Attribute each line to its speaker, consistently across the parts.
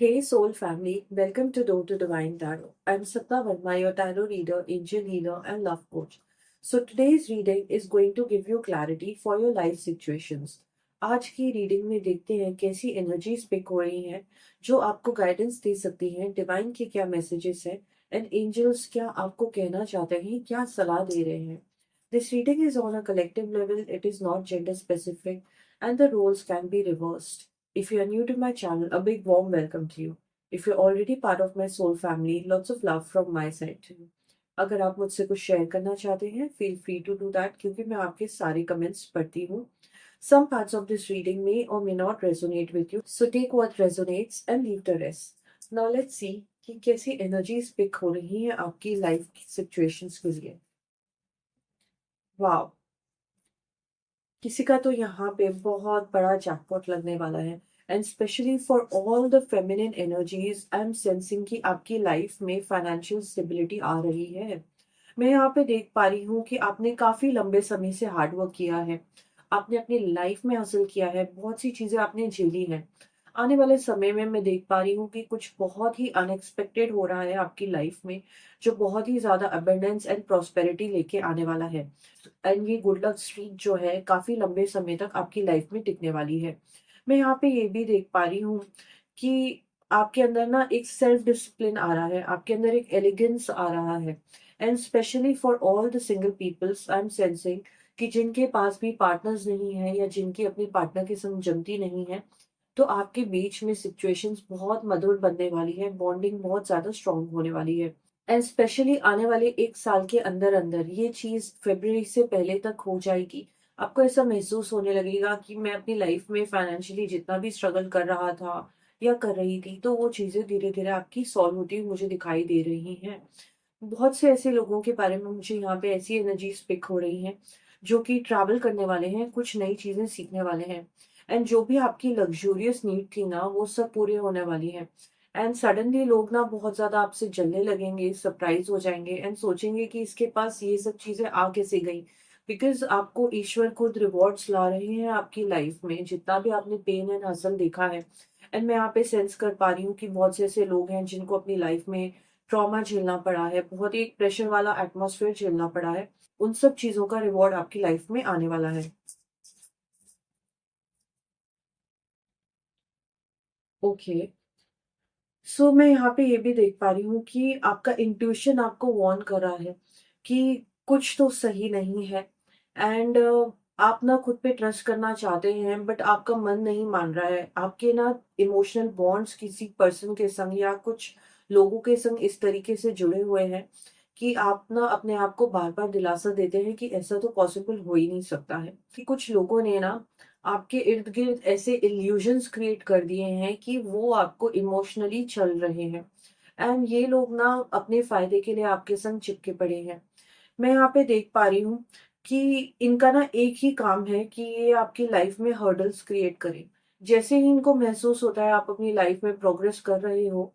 Speaker 1: Hey Soul family, welcome to Door to Divine Tarot. I'm Sapna Verma, your tarot reader, angel healer, and love coach. So today's reading is going to give you clarity for your life situations. आज की reading में देखते हैं कैसी energies pick हो रही हैं जो आपको गाइडेंस दे सकती हैं, डिवाइन के क्या मैसेजेस हैं एंड एंजल्स क्या आपको कहना चाहते हैं, क्या सलाह दे रहे हैं. This reading is on a collective level, it is not gender specific, and the roles can be reversed. If you are new to my channel, a big warm welcome to you. If you're already part of my soul family, lots of love from my side to you. अगर आप मुझसे कुछ share करना चाहते हैं, feel free to do that क्योंकि मैं आपके सारे कमेंट्स पढ़ती हूँ. Some parts of this reading may or may not resonate with you, so take what resonates and leave the rest. Now let's see कि कैसी एनर्जीज पिक हो रही हैं आपकी लाइफ की सिचुएशंस के लिए. वाओ, किसी का तो यहाँ पे बहुत बड़ा जैकपॉट लगने वाला है. And specially for all the feminine energies I am sensing कि आपकी लाइफ में फाइनेंशियल स्टेबिलिटी आ रही है. मैं यहाँ पे देख पा रही हूँ कि आपने काफी लंबे समय से हार्डवर्क किया है. आपने अपनी लाइफ में हासिल किया है, बहुत सी चीजें आपने झेली हैं. आने वाले समय में मैं देख पा रही हूँ कि कुछ बहुत ही अनएक्सपेक्टेड हो रहा है आपकी लाइफ में, जो बहुत ही ज्यादा अबेंडेंस एंड प्रॉस्पेरिटी लेके आने वाला है. एंड ये गुड लक स्ट्रीक जो है काफी लंबे समय तक आपकी लाइफ में टिकने वाली है. मैं यहाँ पे ये भी देख पा रही हूँ कि आपके अंदर ना एक सेल्फ डिसिप्लिन आ रहा है, आपके अंदर एक एलिगेंस आ रहा है. And specially for all the single peoples I am sensing कि जिनके पास भी पार्टनर्स नहीं है या जिनकी अपने पार्टनर के संग जमती नहीं है, तो आपके बीच में सिचुएशंस बहुत मधुर बनने वाली है, बॉन्डिंग बहुत ज्यादा स्ट्रांग होने वाली है. एंड स्पेशली आने वाले 1 साल के अंदर अंदर ये चीज फरवरी से पहले तक हो जाएगी. आपको ऐसा महसूस होने लगेगा कि मैं अपनी लाइफ में फाइनेंशियली जितना भी स्ट्रगल कर रहा था या कर रही थी, तो वो चीजें धीरे धीरे आपकी सॉल्व होती हुई मुझे दिखाई दे रही हैं. बहुत से ऐसे लोगों के बारे में मुझे यहाँ पे ऐसी एनर्जीज पिक हो रही हैं जो कि ट्रैवल करने वाले हैं, कुछ नई चीजें सीखने वाले हैं. एंड जो भी आपकी लग्जूरियस नीड थी ना, वो सब पूरे होने वाली है. एंड सडनली लोग ना बहुत ज्यादा आपसे जलने लगेंगे, सरप्राइज हो जाएंगे एंड सोचेंगे कि इसके पास ये सब चीजें आ कैसे गई. बिकॉज आपको ईश्वर खुद रिवॉर्ड्स ला रहे हैं आपकी लाइफ में, जितना भी आपने पेन एंड हसल देखा है. एंड मैं यहाँ पे सेंस कर पा रही हूँ कि बहुत से ऐसे लोग हैं जिनको अपनी लाइफ में ट्रॉमा झेलना पड़ा है, बहुत ही एक प्रेशर वाला एटमॉस्फेयर झेलना पड़ा है. उन सब चीजों का रिवॉर्ड आपकी लाइफ में आने वाला है. ओके, सो मैं यहाँ पे ये भी देख पा रही हूँ कि आपका इंट्यूशन आपको वार्न कर रहा है कि कुछ तो सही नहीं है. एंड आप ना खुद पे ट्रस्ट करना चाहते हैं बट आपका मन नहीं मान रहा है. आपके ना इमोशनल बॉन्ड्स किसी पर्सन के संग या कुछ लोगों के संग इस तरीके से जुड़े हुए हैं कि आप ना अपने आप को बार बार दिलासा देते हैं कि ऐसा तो पॉसिबल हो ही नहीं सकता है. कि कुछ लोगों ने ना आपके इर्द गिर्द ऐसे इल्यूजन्स क्रिएट कर दिए हैं कि वो आपको इमोशनली चल रहे हैं. एंड ये लोग ना अपने फायदे के लिए आपके संग चिपके पड़े हैं. मैं यहाँ पे देख पा रही हूँ कि इनका ना एक ही काम है कि ये आपकी लाइफ में हर्डल्स क्रिएट करें. जैसे ही इनको महसूस होता है आप अपनी लाइफ में प्रोग्रेस कर रहे हो,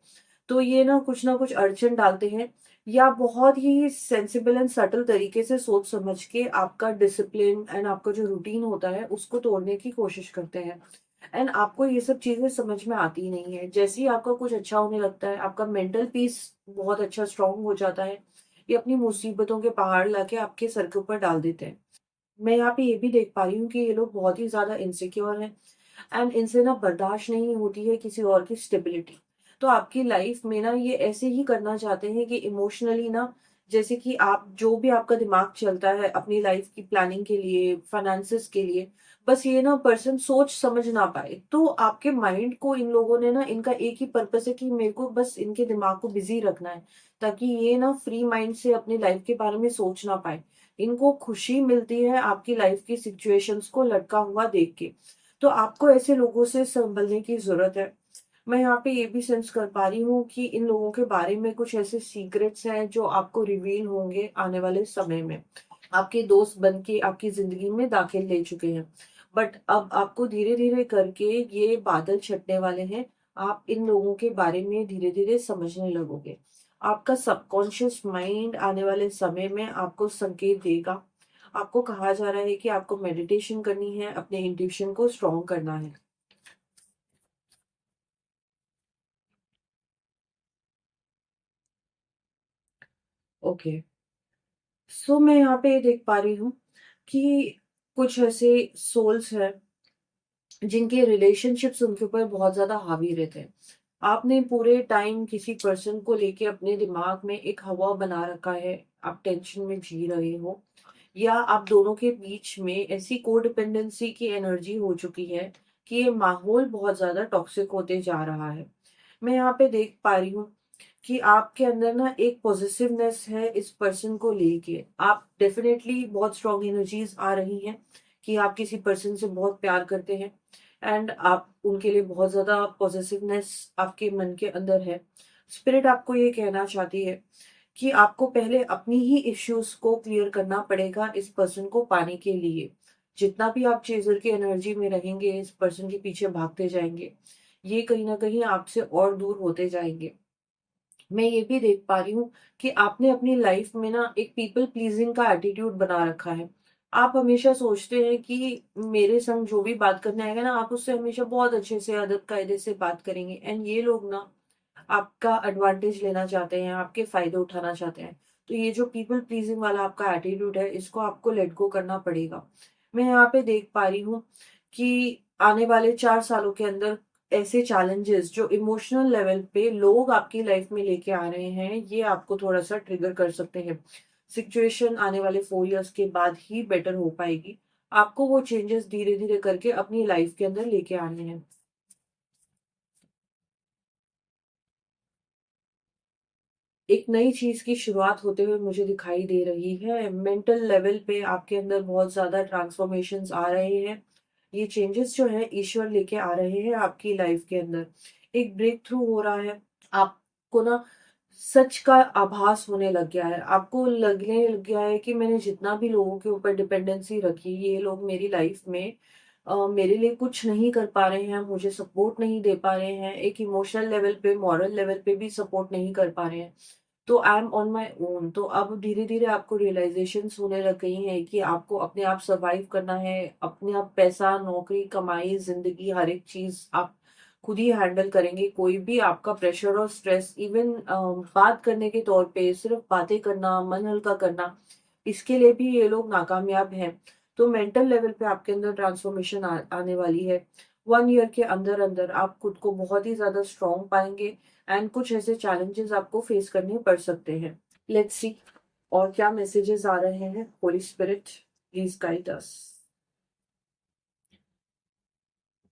Speaker 1: तो ये ना कुछ अड़चन डालते हैं या बहुत ही सेंसिबल एंड सटल तरीके से सोच समझ के आपका डिसिप्लिन एंड आपका जो रूटीन होता है उसको तोड़ने की कोशिश करते हैं. एंड आपको ये सब चीजें समझ में आती ही नहीं है. जैसे ही आपका कुछ अच्छा होने लगता है, आपका मेंटल पीस बहुत अच्छा स्ट्रांग हो जाता है, ये अपनी मुसीबतों के पहाड़ लाके आपके सर के ऊपर डाल देते हैं. मैं यहाँ पे ये भी देख पा रही हूँ कि ये लोग बहुत ही ज्यादा इनसिक्योर हैं. एंड इनसे ना बर्दाश्त नहीं होती है किसी और की स्टेबिलिटी. तो आपकी लाइफ में ना ये ऐसे ही करना चाहते हैं कि इमोशनली ना, जैसे कि आप जो भी आपका दिमाग चलता है अपनी लाइफ की प्लानिंग के लिए, फाइनेंसिस के लिए, बस ये ना पर्सन सोच समझ ना पाए. तो आपके माइंड को इन लोगों ने ना, इनका एक ही पर्पस है कि मेरे को बस इनके दिमाग को बिजी रखना है, ताकि ये ना फ्री माइंड से अपनी लाइफ के बारे में सोच ना पाए. इनको खुशी मिलती है आपकी लाइफ की सिचुएशंस को लटका हुआ देख के. तो आपको ऐसे लोगों से संभलने की ज़रूरत है. मैं यहाँ पे ये भी सेंस कर पा रही हूँ कि इन लोगों के बारे में कुछ ऐसे सीक्रेट्स हैं जो आपको रिवील होंगे आने वाले समय में. आपके दोस्त बन के आपकी ज़िंदगी में दाखिल ले चुके हैं, बट अब आपको धीरे-धीरे करके ये बादल छँटने वाले हैं. आप इन लोगों के बारे में धीरे-धीरे समझने लगोगे. आपका सबकॉन्शियस माइंड आने वाले समय में आपको संकेत देगा. आपको कहा जा रहा है कि आपको मेडिटेशन करनी है, अपने इंट्यूशन को स्ट्रॉन्ग करना है. ओके। सो मैं यहाँ पे ये देख पा रही हूँ कि कुछ ऐसे सोल्स हैं जिनके रिलेशनशिप्स उनके ऊपर बहुत ज़्यादा हावी रहते हैं। आपने पूरे टाइम किसी पर्सन को लेके अपने दिमाग में एक हवा बना रखा है, आप टेंशन में जी रहे हो या आप दोनों के बीच में ऐसी कोडिपेंडेंसी की एनर्जी हो चुकी है कि ये माहौल बहुत ज़्यादा टॉक्सिक होते जा रहा है। मैं यहाँ पे देख पा रही हूँ कि आपके अंदर ना एक पॉजिटिवनेस है इस पर्सन को लेके। आप डेफिनेटली बहुत स्ट्रॉन्ग एनर्जीज आ रही हैं कि आप किसी पर्सन से बहुत प्यार करते हैं एंड आप उनके लिए बहुत ज़्यादा पॉजिटिवनेस आपके मन के अंदर है। स्पिरिट आपको ये कहना चाहती है कि आपको पहले अपनी ही इश्यूज को क्लियर करना पड़ेगा इस पर्सन को पाने के लिए। जितना भी आप चेजर की एनर्जी में रहेंगे, इस पर्सन के पीछे भागते जाएंगे, ये कहीं ना कहीं आपसे और दूर होते जाएंगे। मैं ये भी देख पा रही हूँ कि आपने अपनी लाइफ में ना एक पीपल प्लीजिंग का एटीट्यूड बना रखा है। आप हमेशा सोचते हैं कि मेरे संग जो भी बात करने आएगा ना, आप उससे हमेशा बहुत अच्छे से अदब कायदे से बात करेंगे एंड ये लोग ना आपका एडवांटेज लेना चाहते हैं, आपके फ़ायदे उठाना चाहते हैं। तो ये जो पीपल प्लीज़िंग वाला आपका एटीट्यूड है, इसको आपको लेट गो करना पड़ेगा। मैं यहाँ पे देख पा रही हूँ कि आने वाले 4 सालों के अंदर ऐसे चैलेंजेस जो इमोशनल लेवल पे लोग आपकी लाइफ में लेके आ रहे हैं, ये आपको थोड़ा-सा ट्रिगर कर सकते हैं। सिचुएशन आने वाले 4 इयर्स के बाद ही बेटर हो पाएगी। आपको वो चेंजेस धीरे-धीरे करके अपनी लाइफ के अंदर लेके आने हैं। एक नई चीज़ की शुरुआत होते हुए मुझे दिखाई दे रही है। मेंटल लेवल पे आपके अंदर बहुत ज़्यादा ट्रांसफॉर्मेशंस आ रहे हैं। ये चेंजेस जो हैं ईश्वर लेके आ रहे हैं आपकी लाइफ के अंदर। एक ब्रेक थ्रू हो रहा है। आपको ना सच का आभास होने लग गया है। आपको लगने लग गया है कि मैंने जितना भी लोगों के ऊपर डिपेंडेंसी रखी, ये लोग मेरी लाइफ में मेरे लिए कुछ नहीं कर पा रहे हैं, मुझे सपोर्ट नहीं दे पा रहे हैं, एक इमोशनल लेवल पे, मॉरल लेवल पे भी सपोर्ट नहीं कर पा रहे हैं। तो I am on my own. तो अब धीरे-धीरे आपको रियलाइज़ेशंस होने लग गई हैं कि आपको अपने आप सर्वाइव करना है, अपने आप पैसा, नौकरी, कमाई, ज़िंदगी हर एक चीज़ आप खुद ही हैंडल करेंगे। कोई भी आपका प्रेशर और स्ट्रेस इवन बात करने के तौर पे सिर्फ़ बातें करना, मन हल्का करना, इसके लिए भी ये लोग नाकामयाब हैं। तो मेंटल लेवल पे आपके अंदर ट्रांसफॉर्मेशन आने वाली है। 1 ईयर के अंदर-अंदर आप खुद को बहुत ही ज़्यादा स्ट्रॉन्ग पाएँगे एंड कुछ ऐसे चैलेंजेस आपको फेस करने पड़ सकते हैं। लेट्स सी और क्या मैसेजेस आ रहे हैं। Holi spirit please guide us.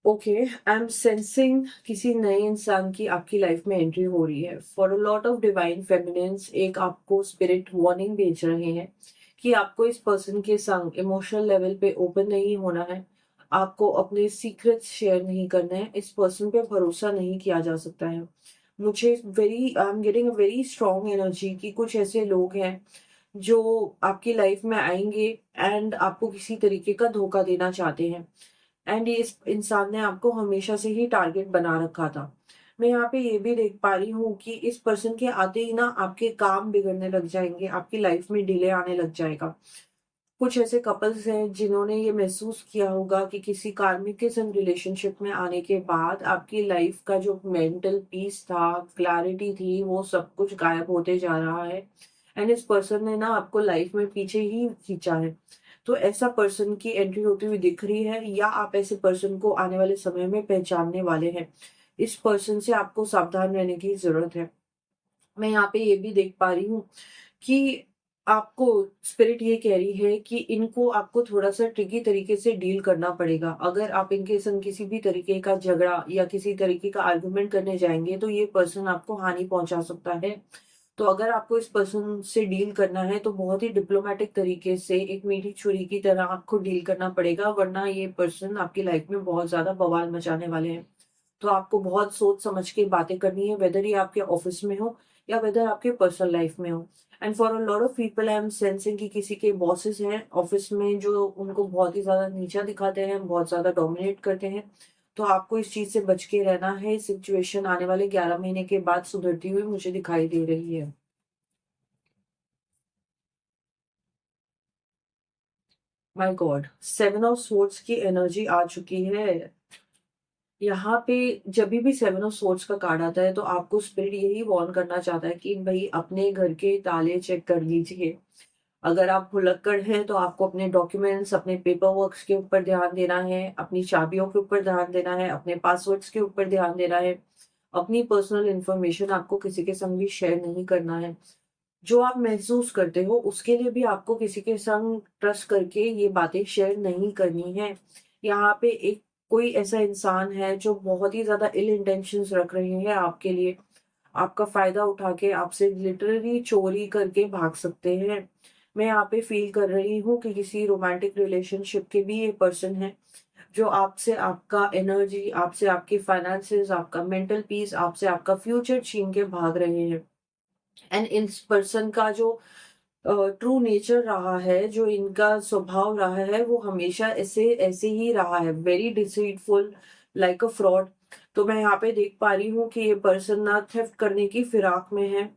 Speaker 1: Okay, I am sensing किसी नए इंसान की आपकी लाइफ में एंट्री हो रही है। For a lot of divine feminines एक आपको स्पिरिट वार्निंग भेज रहे हैं कि आपको इस पर्सन के संग इमोशनल लेवल पे ओपन नहीं होना है। आपको अपने सीक्रेट्स शेयर नहीं करने हैं। इस पर्सन पे भरोसा नहीं किया जा सकता है। मुझे very I am getting a very strong energy कि कुछ ऐसे लोग हैं जो आपकी लाइफ में आएंगे एंड आपको किसी तरीके का धोखा देना चाहते हैं एंड ये इस इंसान ने आपको हमेशा से ही टारगेट बना रखा था। मैं यहाँ पे ये भी देख पा रही हूँ कि इस पर्सन के आते ही ना आपके काम बिगड़ने लग जाएंगे, आपकी लाइफ में डिले आने लग जाएगा। कुछ ऐसे कपल्स हैं जिन्होंने ये महसूस किया होगा कि किसी कार्मिक के संग रिलेशनशिप में आने के बाद आपकी लाइफ का जो मेंटल पीस था, क्लैरिटी थी, वो सब कुछ गायब होते जा रहा है एंड इस पर्सन ने ना आपको लाइफ में पीछे ही खींचा है। तो ऐसा पर्सन की एंट्री होती हुई दिख रही है या आप ऐसे पर्सन को आने वाले समय में पहचानने वाले हैं। इस पर्सन से आपको सावधान रहने की ज़रूरत है। मैं यहाँ पे ये भी देख पा रही हूँ कि आपको स्पिरिट ये कह रही है कि इनको आपको थोड़ा-सा ट्रिकी तरीके से डील करना पड़ेगा। अगर आप इनके संग किसी भी तरीके का झगड़ा या किसी तरीके का आर्गुमेंट करने जाएँगे, तो ये पर्सन आपको हानि पहुँचा सकता है। तो अगर आपको इस पर्सन से डील करना है, तो बहुत ही डिप्लोमैटिक तरीके से एक मीठी छुरी की तरह आपको डील करना पड़ेगा, वरना ये पर्सन आपकी लाइफ में बहुत ज़्यादा बवाल मचाने वाले हैं। तो आपको बहुत सोच समझ के बातें करनी है, वेदर ये आपके ऑफिस में हो या वेदर आपके पर्सनल लाइफ में हो। And for a lot of people I am sensing कि किसी के बॉसेस हैं ऑफिस में जो उनको बहुत ही ज़्यादा नीचा दिखाते हैं, बहुत ज़्यादा डोमिनेट करते हैं। तो आपको इस चीज़ से बच के रहना है। सिचुएशन आने वाले 11 महीने के बाद सुधरती हुई मुझे दिखाई दे रही है। My God! 7 ऑफ स्वॉर्ड्स की एनर्जी आ चुकी है। यहाँ पे जभी भी सेवन ऑफ सोर्ड्स का कार्ड आता है तो आपको स्पिरिट यही वार्न करना चाहता है कि भई अपने घर के ताले चेक कर लीजिए। अगर आप भुलक्कड़ हैं तो आपको अपने डॉक्यूमेंट्स, अपने पेपर वर्क्स के ऊपर ध्यान देना है, अपनी चाबियों के ऊपर ध्यान देना है, अपने पासवर्ड्स के ऊपर ध्यान देना है। अपनी पर्सनल इन्फॉर्मेशन आपको किसी के संग भी शेयर नहीं करना है। जो आप महसूस करते हो उसके लिए भी आपको किसी के संग ट्रस्ट करके ये बातें शेयर नहीं करनी है। यहाँ पे एक कोई ऐसा इंसान है जो बहुत ही ज़्यादा इल इंटेंशंस रख रहे हैं आपके लिए। आपका फ़ायदा उठा के आपसे लिटरली चोरी करके भाग सकते हैं। मैं यहाँ पे फ़ील कर रही हूँ कि किसी रोमांटिक रिलेशनशिप के भी ये पर्सन हैं, जो आपसे आपका एनर्जी, आपसे आपके फाइनेंसेस, आपका मेंटल पीस, आपसे आपका फ्यूचर छीन के भाग रहे हैं। एंड इस पर्सन का जो ट्रू नेचर रहा है, जो इनका स्वभाव रहा है, वो हमेशा ऐसे ऐसे ही रहा है, very deceitful, like a fraud. तो मैं यहाँ पे देख पा रही हूँ कि ये पर्सन ना थेफ्ट करने की फिराक में है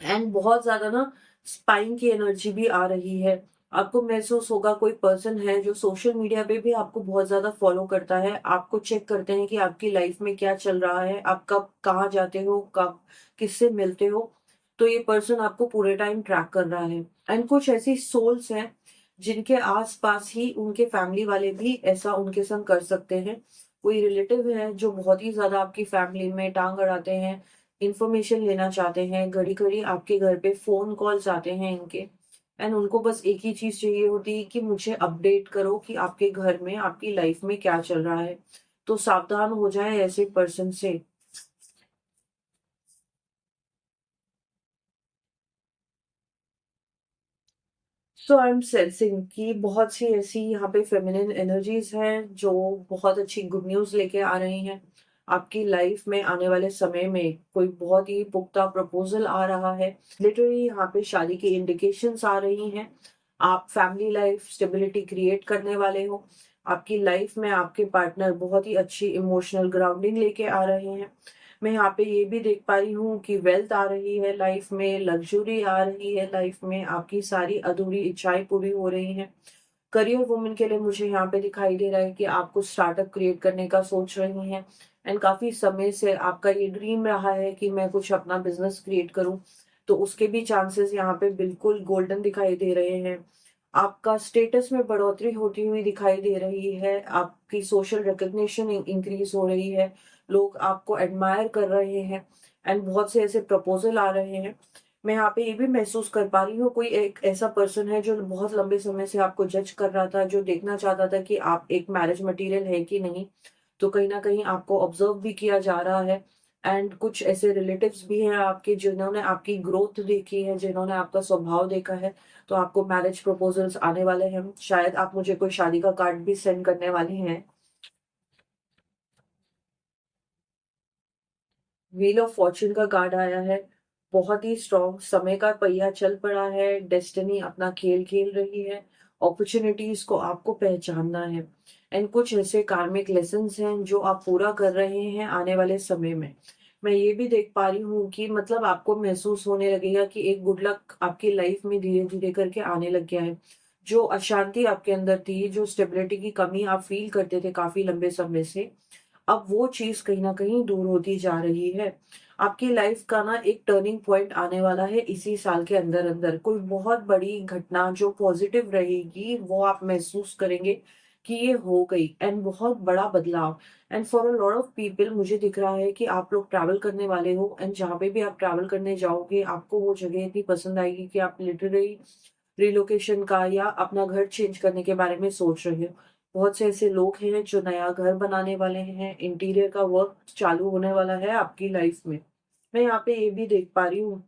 Speaker 1: एंड बहुत ज़्यादा ना स्पाइंग की एनर्जी भी आ रही है। आपको महसूस होगा कोई पर्सन है जो सोशल मीडिया पे भी आपको बहुत ज़्यादा फॉलो करता है, आपको चेक करते हैं कि आपकी लाइफ में क्या चल रहा है, आप कब कहाँ जाते हो, कब किससे मिलते हो। तो ये पर्सन आपको पूरे टाइम ट्रैक कर रहा है एंड कुछ ऐसी सोल्स हैं जिनके आस-पास ही उनके फैमिली वाले भी ऐसा उनके संग कर सकते हैं। कोई रिलेटिव है जो बहुत ही ज़्यादा आपकी फैमिली में टाँग अड़ाते हैं, इन्फॉर्मेशन लेना चाहते हैं, घड़ी-घड़ी आपके घर पे फ़ोन कॉल्स आते हैं इनके एंड उनको बस एक ही चीज़ चाहिए होती है कि मुझे अपडेट करो कि आपके घर में, आपकी लाइफ़ में क्या चल रहा है। तो सावधान हो जाएँ ऐसे पर्सन से। सो आई एम सेंसिंग कि बहुत सी ऐसी यहाँ पे फेमिनिन एनर्जीज़ हैं जो बहुत अच्छी गुड न्यूज़ लेके आ रही हैं। आपकी लाइफ़ में आने वाले समय में कोई बहुत ही पुख्ता प्रपोज़ल आ रहा है। लिटरली यहाँ पे शादी की इंडिकेशंस आ रही हैं। आप फैमिली लाइफ़ स्टेबिलिटी क्रिएट करने वाले हो। आपकी लाइफ़ में आपके पार्टनर बहुत ही अच्छी इमोशनल ग्राउंडिंग लेके आ रहे हैं। मैं यहाँ पे ये भी देख पा रही हूँ कि वेल्थ आ रही है लाइफ़ में, लग्ज़री आ रही है लाइफ़ में, आपकी सारी अधूरी इच्छाएँ पूरी हो रही हैं। करियर वुमन के लिए मुझे यहाँ पे दिखाई दे रहा है कि आप कुछ स्टार्टअप क्रिएट करने का सोच रही हैं एंड काफ़ी समय से आपका ये ड्रीम रहा है कि मैं कुछ अपना बिज़नेस क्रिएट करूँ, तो उसके भी चांसेस यहाँ पे बिल्कुल गोल्डन दिखाई दे रहे हैं। आपका स्टेटस में बढ़ोतरी होती हुई दिखाई दे रही है, आपकी सोशल रिकॉग्निशन इंक्रीज़ हो रही है, लोग आपको एडमायर कर रहे हैं एंड बहुत से ऐसे प्रपोज़ल आ रहे हैं। मैं यहाँ पे ये भी महसूस कर पा रही हूँ कोई एक ऐसा पर्सन है जो बहुत लंबे समय से आपको जज कर रहा था, जो देखना चाहता था कि आप एक मैरिज मटेरियल है कि नहीं। तो कहीं न कहीं आपको ऑब्ज़र्व भी किया जा रहा है एंड कुछ ऐसे रिलेटिव्स भी हैं आपके जिन्होंने आपकी ग्रोथ देखी है, जिन्होंने आपका स्वभाव देखा है, तो आपको मैरिज प्रपोज़ल्स आने वाले हैं। शायद आप मुझे कोई शादी का कार्ड भी सेंड करने वाली हैं। व्हील ऑफ फॉर्च्यून का कार्ड आया है। बहुत ही स्ट्रॉन्ग समय का पहिया चल पड़ा है, डेस्टिनी अपना खेल खेल रही है, अपॉर्च्युनिटीज़ को आपको पहचानना है एंड कुछ ऐसे कार्मिक लेसन्स हैं जो आप पूरा कर रहे हैं आने वाले समय में। मैं ये भी देख पा रही हूँ कि मतलब आपको महसूस होने लगेगा कि एक गुड लक आपकी लाइफ में धीरे-धीरे करके आने लग गया है। जो अशांति आपके अंदर थी, जो स्टेबिलिटी की कमी आप फ़ील करते थे काफ़ी लंबे समय से, अब वो चीज़ कहीं न कहीं दूर होती जा रही है। आपकी लाइफ़ का ना एक टर्निंग पॉइंट आने वाला है इसी साल के अंदर-अंदर। कोई बहुत बड़ी घटना जो पॉज़िटिव रहेगी, वो आप महसूस करेंगे कि ये हो गई एंड बहुत बड़ा बदलाव। And for a lot of people मुझे दिख रहा है कि आप लोग ट्रैवल करने वाले हो एंड जहाँ पे भी आप ट्रैवल करने जाओगे, आपको वो जगह इतनी पसंद आएगी कि आप लिटरली रिलोकेशन का या अपना घर चेंज करने के बारे में सोच रहे हो। बहुत से ऐसे लोग हैं जो नया घर बनाने वाले हैं, इंटीरियर का वर्क चालू होने वाला है आपकी लाइफ में। मैं यहाँ पे ये भी देख पा रही हूँ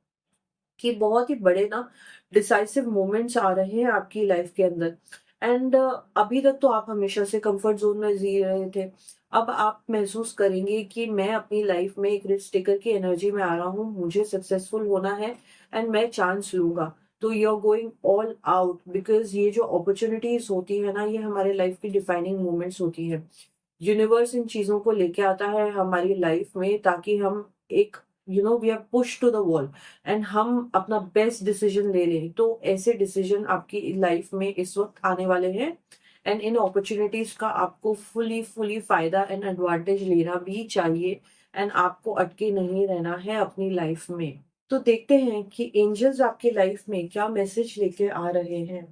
Speaker 1: कि बहुत ही बड़े ना डिसाइसिव मोमेंट्स आ रहे हैं आपकी लाइफ के अंदर एंड अभी तक तो आप हमेशा से कंफर्ट ज़ोन में जी रहे थे। अब आप महसूस करेंगे कि मैं अपनी लाइफ में एक रिस्क टेकर की एनर्जी में आ रहा हूँ, मुझे सक्सेसफुल होना है एंड मैं चांस लूँगा। तो you are going all out because ये जो अपॉर्च्युनिटीज़ होती है ना, ये हमारे लाइफ की डिफाइनिंग मोमेंट्स होती हैं। यूनिवर्स इन चीज़ों को लेके आता है हमारी लाइफ में ताकि हम एक we are push to the wall एंड हम अपना बेस्ट डिसीजन ले लें। तो ऐसे डिसीजन आपकी लाइफ में इस वक़्त आने वाले हैं एंड इन अपॉर्चुनिटीज का आपको फुली फुली फायदा एंड एडवांटेज लेना भी चाहिए, एंड आपको अटके नहीं रहना है अपनी लाइफ में। तो देखते हैं कि एंजल्स आपकी लाइफ में क्या मैसेज लेके आ रहे हैं।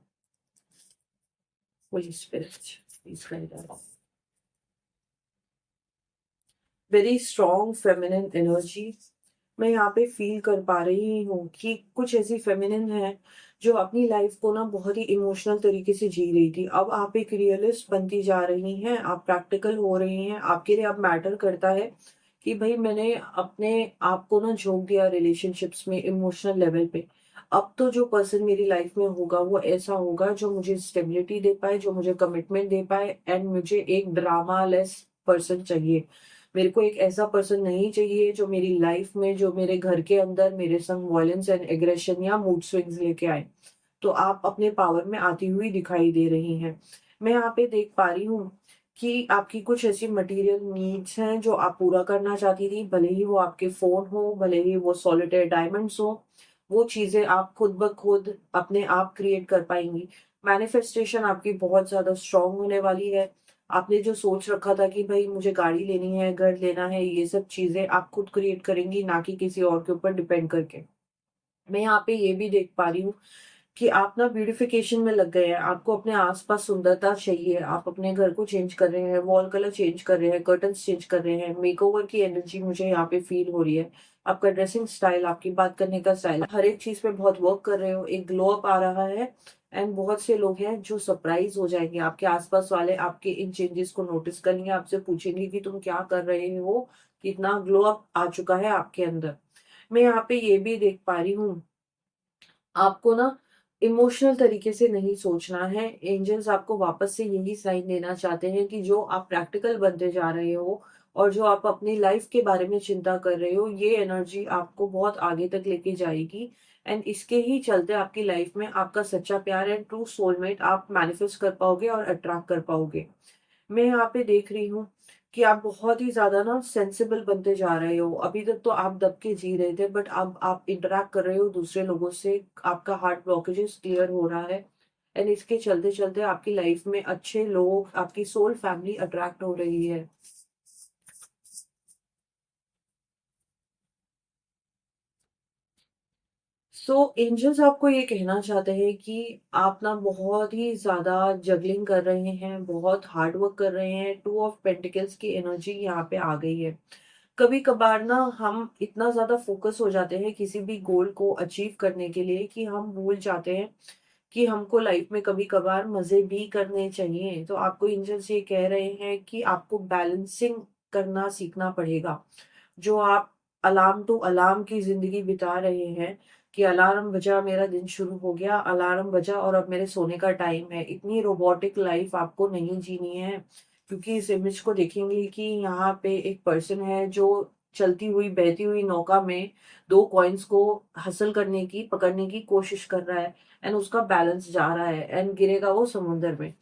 Speaker 1: Holi spirit please guide us. Very strong feminine energy मैं यहाँ पे फील कर पा रही हूँ कि कुछ ऐसी फेमिनिन है जो अपनी लाइफ को ना बहुत ही इमोशनल तरीके से जी रही थी। अब आप एक रियलिस्ट बनती जा रही हैं, आप प्रैक्टिकल हो रही हैं, आपके लिए अब मैटर करता है कि भाई मैंने अपने आप को ना झोंक दिया रिलेशनशिप्स में इमोशनल लेवल पे। अब तो जो पर्सन मेरी लाइफ में होगा वो ऐसा होगा जो मुझे स्टेबिलिटी दे पाए, जो मुझे कमिटमेंट दे पाए, एंड मुझे एक ड्रामा लेस पर्सन चाहिए। मेरे को एक ऐसा पर्सन नहीं चाहिए जो मेरी लाइफ में, जो मेरे घर के अंदर मेरे संग वायलेंस एंड एग्रेशन या मूड स्विंग्स लेके आए। तो आप अपने पावर में आती हुई दिखाई दे रही हैं। मैं यहाँ पे देख पा रही हूँ कि आपकी कुछ ऐसी मटेरियल नीड्स हैं जो आप पूरा करना चाहती थी, भले ही वो आपके फोन हो, भले ही वो सॉलिटेयर डायमंड्स हो, वो चीजें आप खुद ब खुद अपने आप क्रिएट कर पाएंगी। मैनिफेस्टेशन आपकी बहुत ज्यादा स्ट्रांग होने वाली है। आपने जो सोच रखा था कि भाई मुझे गाड़ी लेनी है, घर लेना है, ये सब चीजें आप खुद क्रिएट करेंगी, ना कि किसी और के ऊपर डिपेंड करके। मैं यहाँ पे ये भी देख पा रही हूँ कि आप ना ब्यूटिफिकेशन में लग गए हैं। आपको अपने आसपास सुंदरता चाहिए, आप अपने घर को चेंज कर रहे हैं, वॉल कलर चेंज कर रहे हैं, कर्टन्स चेंज कर रहे हैं, मेकओवर की एनर्जी मुझे यहाँ पे फील हो रही है। आपका ड्रेसिंग स्टाइल, आपकी बात करने का स्टाइल, हर एक चीज पे बहुत वर्क कर रहे हो, एक ग्लो अप आ रहा है। एंड बहुत से लोग हैं जो सरप्राइज हो जाएंगे, आपके आसपास वाले आपके इन चेंजेस को नोटिस करेंगे, आपसे पूछेंगे कि तुम क्या कर रहे हो, कितना ग्लो अप आ चुका है आपके अंदर। मैं यहाँ पे ये भी देख पा रही हूँ, आपको ना इमोशनल तरीके से नहीं सोचना है। एंजल्स आपको वापस से यही साइन देना चाहते हैं कि जो आप प्रैक्टिकल बनते जा रहे हो और जो आप अपनी लाइफ के बारे में चिंता कर रहे हो, ये एनर्जी आपको बहुत आगे तक लेके जाएगी। एंड इसके ही चलते आपकी लाइफ में आपका सच्चा प्यार एंड ट्रू सोलमेट आप मैनिफेस्ट कर पाओगे और अट्रैक्ट कर पाओगे। मैं यहाँ पे देख रही हूँ कि आप बहुत ही ज़्यादा ना सेंसिबल बनते जा रहे हो। अभी तक तो आप दब के जी रहे थे, बट अब आप इंटरैक्ट कर रहे हो दूसरे लोगों से, आपका हार्ट ब्लॉकेजेस क्लियर हो रहा है। एंड इसके चलते-चलते आपकी लाइफ में अच्छे लोग, आपकी सोल फैमिली अट्रैक्ट हो रही है। सो एंजल्स आपको ये कहना चाहते हैं कि आप ना बहुत ही ज़्यादा जगलिंग कर रहे हैं, बहुत हार्ड वर्क कर रहे हैं। टू ऑफ पेंटिकल्स की एनर्जी यहाँ पे आ गई है। कभी कभार ना हम इतना ज्यादा फोकस हो जाते हैं किसी भी गोल को अचीव करने के लिए कि हम भूल जाते हैं कि हमको लाइफ में कभी कभार मजे भी करने चाहिए। तो आपको एंजल्स ये कह रहे हैं कि आपको बैलेंसिंग करना सीखना पड़ेगा। जो आप अलार्म टू अलार्म की जिंदगी बिता रहे हैं कि अलार्म बजा मेरा दिन शुरू हो गया, अलार्म बजा और अब मेरे सोने का टाइम है, इतनी रोबोटिक लाइफ आपको नहीं जीनी है। क्योंकि इस इमेज को देखेंगे कि यहाँ पे एक पर्सन है जो चलती हुई बहती हुई नौका में दो कॉइन्स को हासिल करने की, पकड़ने की कोशिश कर रहा है। एंड उसका बैलेंस जा रहा है एंड गिरेगा वो समुद्र में।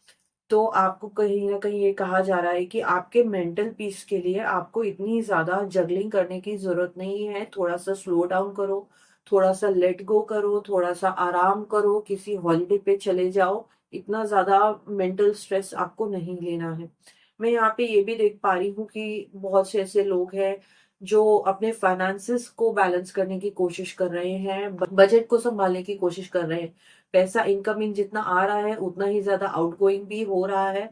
Speaker 1: तो आपको कहीं न कहीं ये कहा जा रहा है कि आपके मेंटल पीस के लिए आपको इतनी ज़्यादा जगलिंग करने की ज़रूरत नहीं है। थोड़ा-सा स्लो डाउन करो, थोड़ा-सा लेट गो करो, थोड़ा-सा आराम करो, किसी हॉलिडे पे चले जाओ। इतना ज़्यादा मेंटल स्ट्रेस आपको नहीं लेना है। मैं यहाँ पे ये भी देख पा रही हूँ कि बहुत से ऐसे लोग हैं जो अपने फाइनेंसेस को बैलेंस करने की कोशिश कर रहे हैं, बजट को सँभालने की कोशिश कर रहे हैं। पैसा इनकमिंग जितना आ रहा है उतना ही ज्यादा आउटगोइंग भी हो रहा है।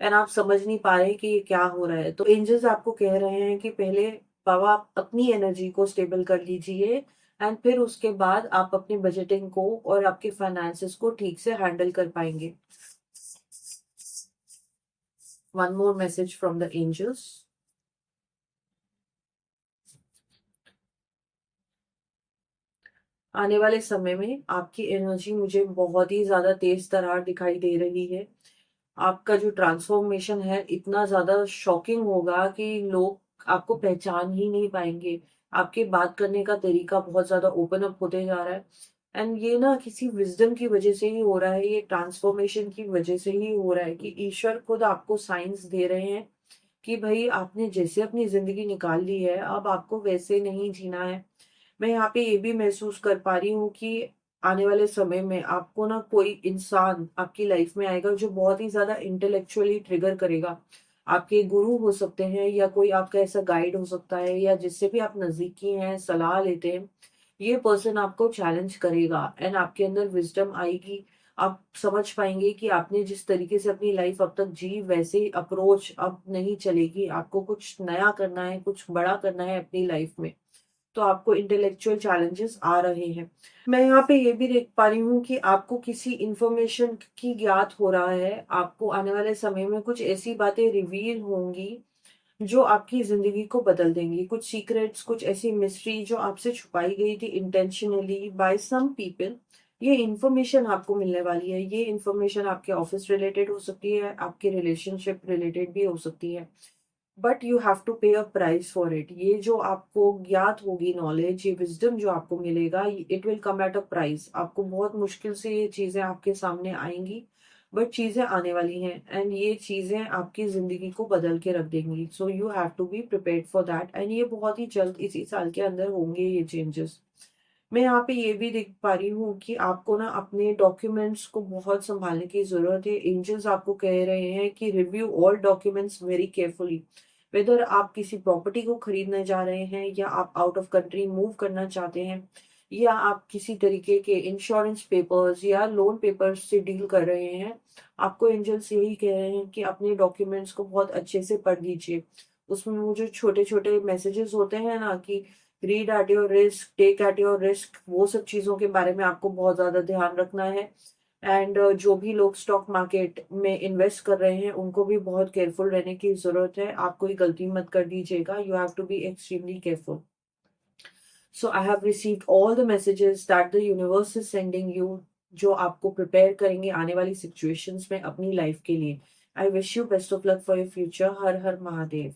Speaker 1: एंड आप समझ नहीं पा रहे कि ये क्या हो रहा है। तो एंजल्स आपको कह रहे हैं कि पहले बाबा आप अपनी एनर्जी को स्टेबल कर लीजिए, एंड फिर उसके बाद आप अपनी बजटिंग को और आपके फाइनेंसेस को ठीक से हैंडल कर पाएंगे। One more message from the angels. आने वाले समय में आपकी एनर्जी मुझे बहुत ही ज्यादा तेज तरार दिखाई दे रही है। आपका जो ट्रांसफॉर्मेशन है इतना ज़्यादा शॉकिंग होगा कि लोग आपको पहचान ही नहीं पाएँगे। आपके बात करने का तरीका बहुत ज़्यादा ओपन अप होते जा रहा है। एंड ये ना किसी विज़डम की वज़ह से ही हो रहा है, ये ट्रांसफॉर्मेशन की वज़ह से ही हो रहा है कि ईश्वर खुद आपको साइन्स दे रहे हैं कि भई आपने जैसे अपनी ज़िंदगी निकाल ली है, अब आपको वैसे नहीं जीना है। मैं यहाँ पे ये भी महसूस कर पा रही हूँ कि आने वाले समय में आपको ना कोई इंसान आपकी लाइफ में आएगा जो बहुत ही ज़्यादा इंटेलेक्चुअली ट्रिगर करेगा। आपके गुरु हो सकते हैं या कोई आपका ऐसा गाइड हो सकता है या जिससे भी आप नज़दीकी हैं, सलाह लेते हैं। ये पर्सन आपको चैलेंज करेगा एंड आपके अंदर विज़डम आएगी। आप समझ पाएँगे कि आपने जिस तरीके से अपनी लाइफ अब तक जी, वैसे अप्रोच अब नहीं चलेगी। आपको कुछ नया करना है, कुछ बड़ा करना है अपनी लाइफ में। तो आपको इंटेलेक्चुअल चैलेंजेस आ रहे हैं। मैं यहाँ पे ये भी देख पा रही हूँ कि आपको किसी इन्फॉर्मेशन की ज्ञात हो रहा है। आपको आने वाले समय में कुछ ऐसी बातें रिवील होंगी जो आपकी ज़िंदगी को बदल देंगी। कुछ सीक्रेट्स, कुछ ऐसी मिस्ट्री जो आपसे छुपाई गई थी इंटेंशनली बाय सम पीपल, ये इन्फॉर्मेशन आपको मिलने वाली है। ये इन्फॉर्मेशन आपके ऑफिस रिलेटेड हो सकती है, आपके रिलेशनशिप रिलेटेड भी हो सकती है। बट यू हैव टू पे अ प्राइस फॉर इट। ये जो आपको ज्ञात होगी नॉलेज, ये विजडम जो आपको मिलेगा, it will come at a price. आपको बहुत मुश्किल से ये चीजें आपके सामने आएंगी, बट चीजें आने वाली हैं एंड ये चीजें आपकी जिंदगी को बदल के रख देंगी। So you have to be prepared for that and ये बहुत ही जल्द इसी साल के अंदर होंगे ये चेंजेस। मैं यहाँ पे ये भी देख पा रही हूँ कि आपको ना अपने डॉक्यूमेंट्स को बहुत संभालने की जरूरत है। एंजल्स आपको कह रहे हैं कि review all documents very carefully. Whether आप किसी प्रॉपर्टी को खरीदने जा रहे हैं या आप आउट ऑफ कंट्री मूव करना चाहते हैं या आप किसी तरीके के इंश्योरेंस पेपर्स या लोन पेपर्स से डील कर रहे हैं, आपको एंजल्स यही कह रहे हैं कि अपने डॉक्यूमेंट्स को बहुत अच्छे से पढ़ लीजिए। उसमें वो जो छोटे छोटे मैसेजेस होते हैं ना कि read at your risk, take at your risk, वो सब चीज़ों के बारे में आपको बहुत ज़्यादा ध्यान रखना है। एंड जो भी लोग स्टॉक मार्केट में इन्वेस्ट कर रहे हैं उनको भी बहुत केयरफुल रहने की ज़रूरत है। आप कोई गलती मत कर दीजिएगा। You have to be extremely careful. So I have received all the messages that the universe is sending you, जो आपको प्रिपेयर करेंगे आने वाली सिचुएशंस में अपनी लाइफ के लिए। I wish you best of luck for your future. Her her Mahadev.